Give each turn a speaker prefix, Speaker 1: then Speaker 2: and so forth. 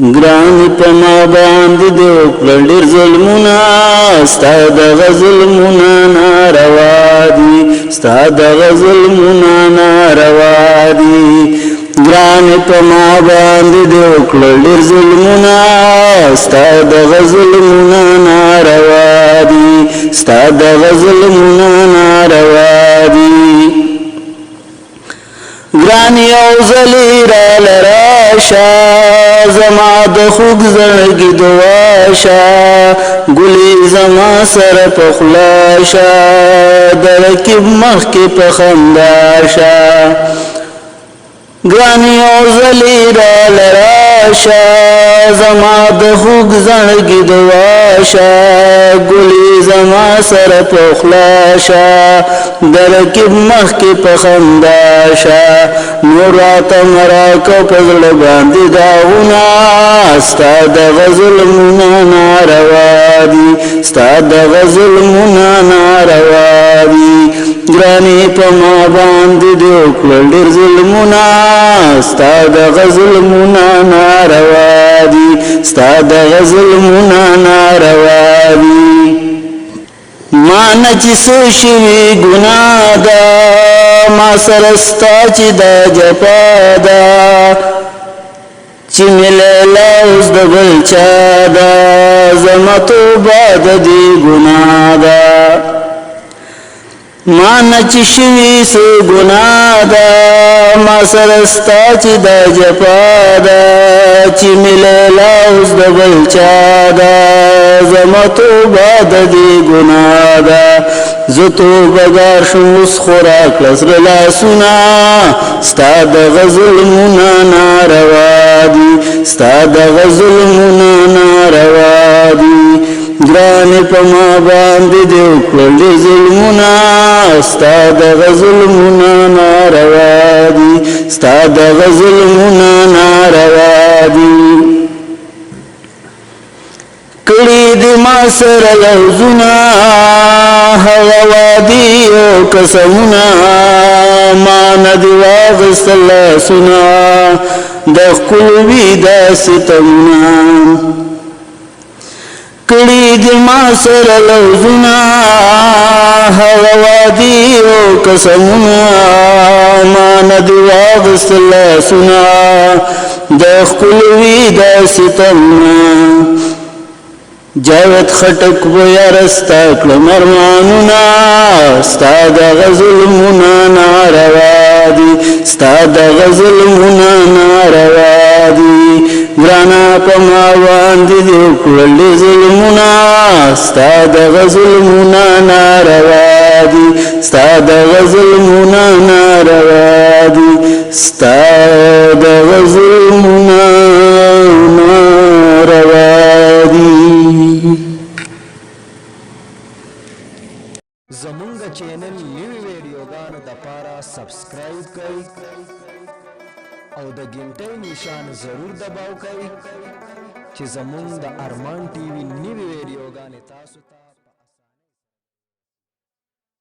Speaker 1: ګران په ما باندې دې وکړل ډېر ظلمونه ستا دغه ظلمونه ناروا دي ستا دغه ظلمونه ناروا دي ګران په ما باندې دې وکړل ډېر ظلمونه ستا دغه ظلمونه ناروا دي ستا دغه ظلمونه ناروا دي ګران یو ځلې راله راشه زما د خوږ زړګي دعا شه ګلې زما سره په خوله شه د رقیب مخکې په خندا شه ګران یو ځلې راله راشه زما د خوږ زړګي دعا شه ګلې زما سره په خوله شه د رقیب مخکې په خندا شه نور راته مراکه په زړه باندې داغونه ستا دغه ظلمونه ناروا دي ستا دغه ظلمونه ناروا دي ګرانې په ما باندې دې وکړل ډېر ظلمونه ستا دغه ظلمونه ناروا دي ستا دغه ظلمونه ناروا دي ما نه چې څه شوي ګناه ده ما سره ستا چې دا جفا ده چې مې لیلا اوس د بل چا ده زما توبه د دې ګناه ده ما نه چې شوي څه ګناه ده ما سره ستا چې دا جفا ده چې مې لیلا اوس د بل چا ده زما توبه د دې ګناه ده زه توبهګار شوم اوس خو راکړه زړه لاسونه ستا دغه ظلمونه ناروا دي ستا دغه ظلمونه ناروا دي ګرانې په ما باندې دې وکړل ډېر ظلمونه ستا دغه ظلمونه ناروا دي ستا دغه ظلمونه ناروا دي کړي دې ما سره لوزونه هغه وعدې او قسمونه ما نه دې واخیستل لاسونه د ښکلوي داسې تمونه کړي دې ما سره لوزونه هغه وعدې او قسمونه ما نه دې واخیستل لاسونه د ښکلوي داسې تمونه جاوید خټک و یارستا کړم ارمانونه ستا دغه ظلمونه ناروا دي ستا دغه ظلمونه ناروا دي ګرانه په ما باندې دې وکړل ډېر ظلمونه ستا دغه ظلمونه ناروا دي ستا دغه ظلمونه ناروا دي ستا دغه ظلمونه ناروا دي
Speaker 2: زمونږ چینل نوی ویډیوګانو دپاره سبسکرایب کړئ او د ګنټۍ نشان ضرور دباو کړئ چې زمونږ د ارمان ټي وي نوی ویډیوګانې تاسو ته